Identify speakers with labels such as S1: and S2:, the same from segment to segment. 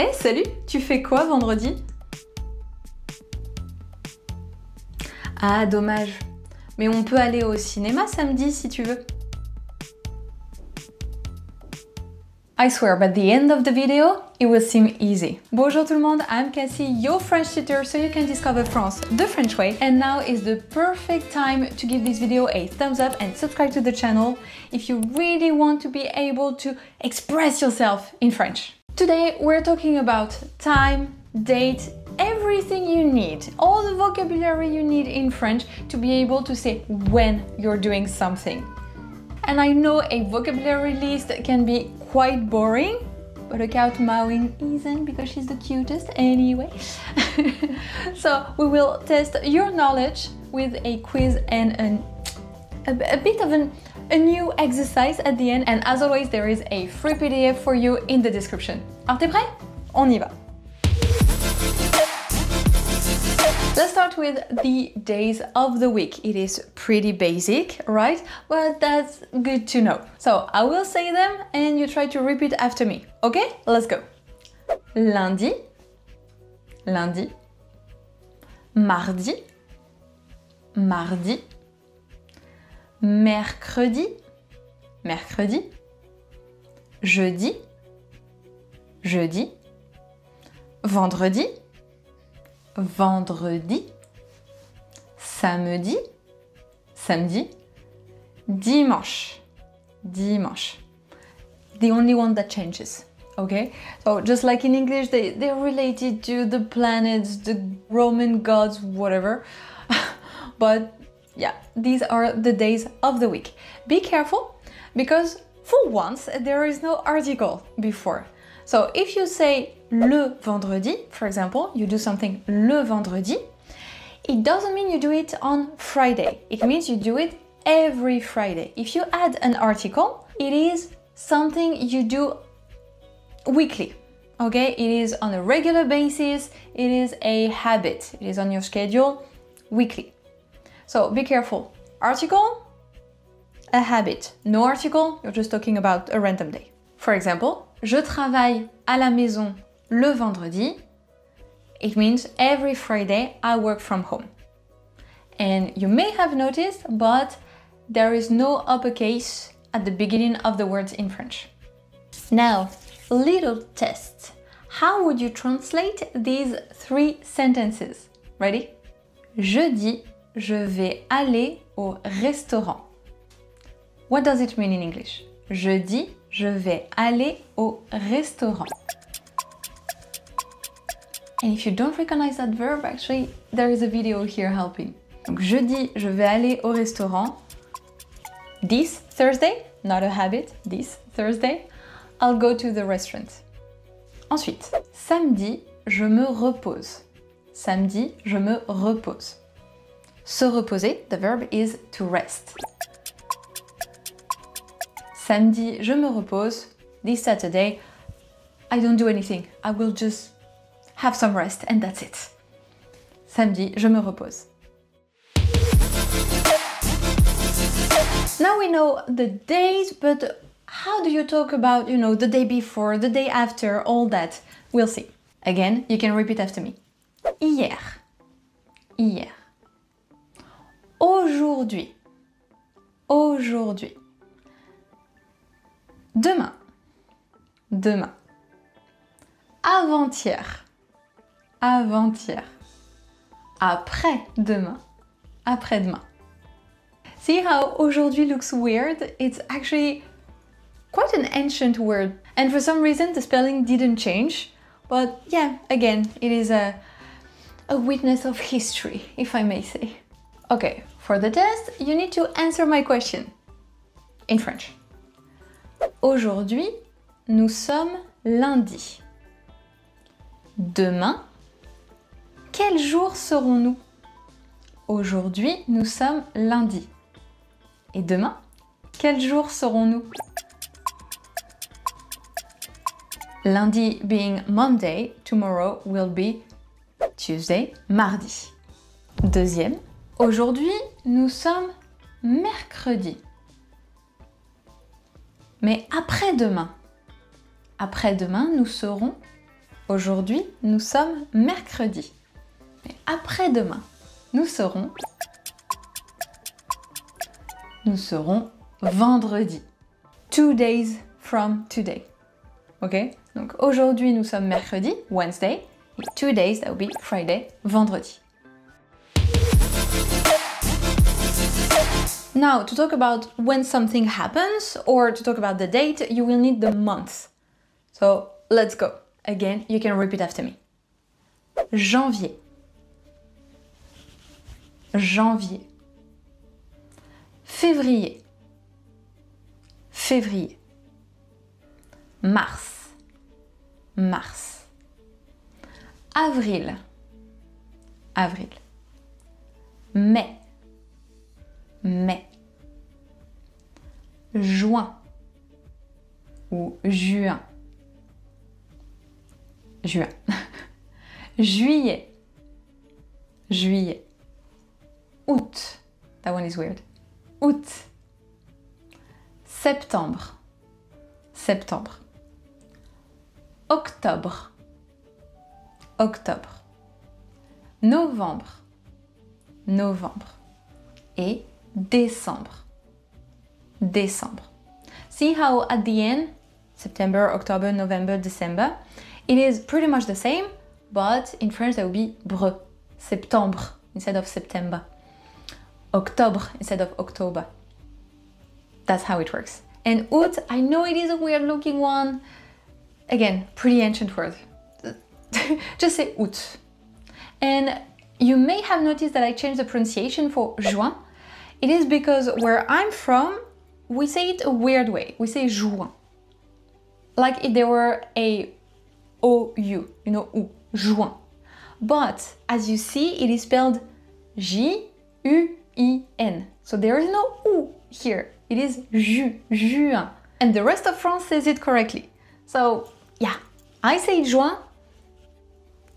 S1: Hey, salut, tu fais quoi vendredi? Ah, dommage. Mais on peut aller au cinéma samedi si tu veux. I swear, by the end of the video, it will seem easy. Bonjour tout le monde, I'm Cassie, your French tutor, so you can discover France the French way. And now is the perfect time to give this video a thumbs up and subscribe to the channel if you really want to be able to express yourself in French. Today, we're talking about time, date, everything you need, all the vocabulary you need in French to be able to say when you're doing something. And I know a vocabulary list can be quite boring, but look out, Mawin isn't because she's the cutest anyway. So we will test your knowledge with a quiz and a bit of a new exercise at the end. And as always, there is a free PDF for you in the description. Alors t'es prêt? On y va. Let's start with the days of the week. It is pretty basic, right? But that's good to know. So I will say them and you try to repeat after me. Okay? Let's go. Lundi, lundi. Mardi, mardi. Mercredi, mercredi. Jeudi, jeudi. Vendredi, vendredi, samedi, samedi, dimanche, dimanche. The only one that changes, okay? So just like in English, they're related to the planets, the Roman gods, whatever. But yeah, these are the days of the week. Be careful, because for once, there is no article before. So if you say le vendredi, for example, you do something le vendredi, it doesn't mean you do it on Friday. It means you do it every Friday. If you add an article, it is something you do weekly, okay? It is on a regular basis, it is a habit, it is on your schedule weekly. So be careful. Article, a habit. No article, you're just talking about a random day. For example, je travaille à la maison le vendredi. It means every Friday I work from home. And you may have noticed, but there is no uppercase at the beginning of the words in French. Now, little test. How would you translate these three sentences? Ready? Jeudi, je vais aller au restaurant. What does it mean in English? Jeudi, je vais aller au restaurant. And if you don't recognize that verb, actually, there is a video here helping. Donc, jeudi, je vais aller au restaurant. This Thursday, not a habit, this Thursday, I'll go to the restaurant. Ensuite, samedi, je me repose. Samedi, je me repose. Se reposer, the verb is to rest. Samedi, je me repose. This Saturday, I don't do anything. I will just have some rest and that's it. Samedi, je me repose. Now we know the days, but how do you talk about, the day before, the day after, all that? We'll see. Again, you can repeat after me. Hier, hier. Aujourd'hui, aujourd'hui. Demain, demain. Avant-hier, avant-hier. Après-demain, après-demain. See how aujourd'hui looks weird? It's actually quite an ancient word. And for some reason, the spelling didn't change. But yeah, again, it is a witness of history, if I may say. Okay, for the test, you need to answer my question in French. Aujourd'hui, nous sommes lundi. Demain, quel jour serons-nous? Aujourd'hui, nous sommes lundi. Et demain, quel jour serons-nous? Lundi being Monday, tomorrow will be Tuesday, mardi. Deuxième, aujourd'hui, nous sommes mercredi. Mais après-demain, après-demain, nous serons Aujourd'hui, nous sommes mercredi. Mais après-demain, nous serons vendredi. 2 days from today. Ok? Donc aujourd'hui, nous sommes mercredi, Wednesday. Et 2 days, that will be Friday, vendredi. Now, to talk about when something happens or to talk about the date, you will need the month. So, let's go. Again, you can repeat after me. Janvier. Janvier. Février. Février. Mars. Mars. Avril. Avril. Mai. Mai. Juin ou juin. Juin. Juillet. Juillet. Août. That one is weird. Août. Septembre. Septembre. Octobre. Octobre. Novembre. Novembre. Et décembre. Décembre. See how at the end, September, October, November, December, it is pretty much the same, but in French there will be bre. Septembre instead of September. Octobre instead of October. That's how it works. And août, I know it is a weird looking one. Again, pretty ancient word. Just say août. And you may have noticed that I changed the pronunciation for juin. It is because where I'm from, we say it a weird way. We say juin. Like if there were a O-U, you know, ou, juin. But as you see, it is spelled J-U-I-N. So there is no U here. It is ju, juin. And the rest of France says it correctly. So yeah, I say juin.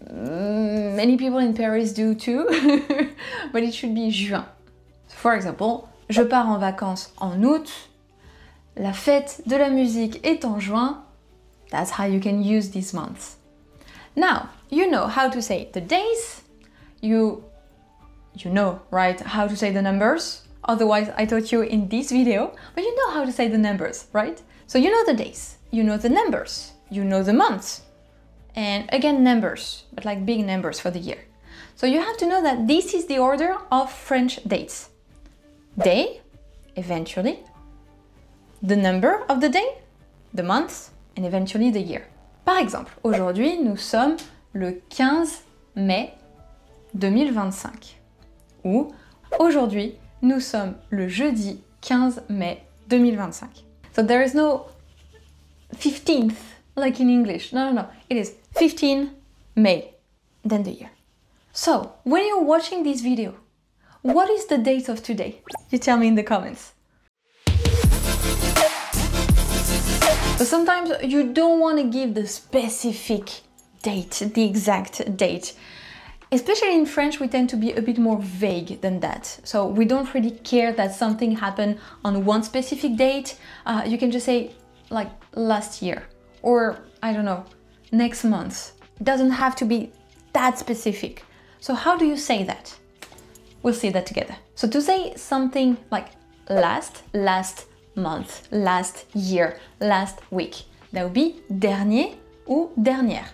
S1: Many people in Paris do too, but it should be juin. For example, je pars en vacances en août, la fête de la musique est en juin. That's how you can use these months. Now, you know how to say the days, you know, right, how to say the numbers. Otherwise, I taught you in this video, but you know how to say the numbers, right? So you know the days, you know the numbers, you know the months. And again, numbers, but like big numbers for the year. So you have to know that this is the order of French dates. Day, eventually, the number of the day, the month, and eventually the year. Par exemple, aujourd'hui, nous sommes le 15 mai 2025. Ou aujourd'hui, nous sommes le jeudi 15 mai 2025. So there is no 15th like in English. No, no, no. It is 15 May, then the year. So, when you're watching this video, what is the date of today? You tell me in the comments. So sometimes you don't want to give the specific date, the exact date. Especially in French, we tend to be a bit more vague than that. So we don't really care that something happened on one specific date. You can just say like last year or I don't know, next month. It doesn't have to be that specific. So how do you say that? We'll see that together. So to say something like last month, last year, last week, that would be dernier ou dernière.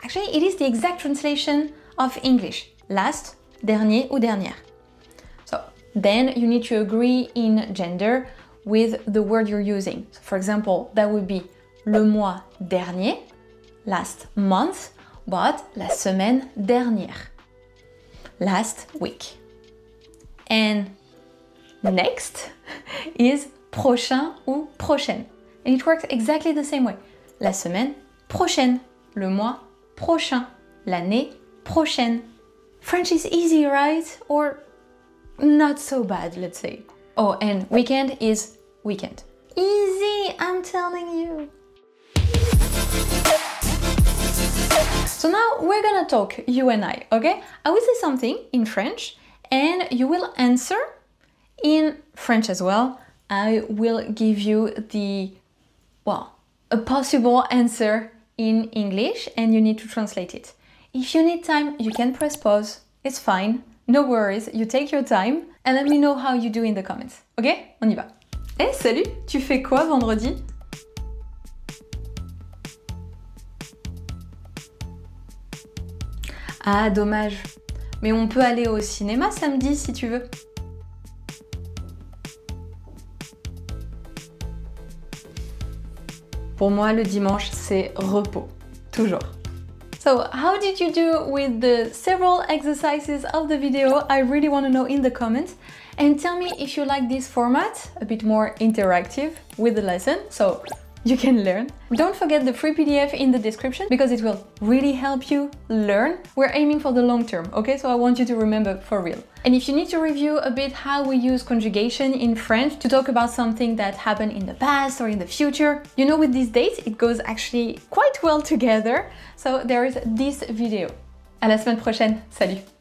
S1: Actually, it is the exact translation of English. Last, dernier ou dernière. So then you need to agree in gender with the word you're using. So for example, that would be le mois dernier, last month, but la semaine dernière, last week. And next is prochain ou prochaine. And it works exactly the same way. La semaine prochaine, le mois prochain, l'année prochaine. French is easy, right? Or not so bad, let's say. Oh, and weekend is weekend. Easy, I'm telling you. So now we're gonna talk, you and I, okay? I will say something in French and you will answer in French as well. I will give you the, well, a possible answer in English and you need to translate it. If you need time, you can press pause. It's fine. No worries. You take your time and let me know how you do in the comments. Ok? On y va. Eh, salut! Tu fais quoi vendredi? Ah, dommage. Mais on peut aller au cinéma samedi si tu veux. Pour moi, le dimanche, c'est repos. Toujours. So, how did you do with the several exercises of the video? I really want to know in the comments. And tell me if you like this format, a bit more interactive with the lesson, so you can learn. Don't forget the free PDF in the description because it will really help you learn. We're aiming for the long term, okay? So I want you to remember for real. And if you need to review a bit how we use conjugation in French to talk about something that happened in the past or in the future, you know, with these dates, it goes actually quite well together. So there is this video. À la semaine prochaine. Salut!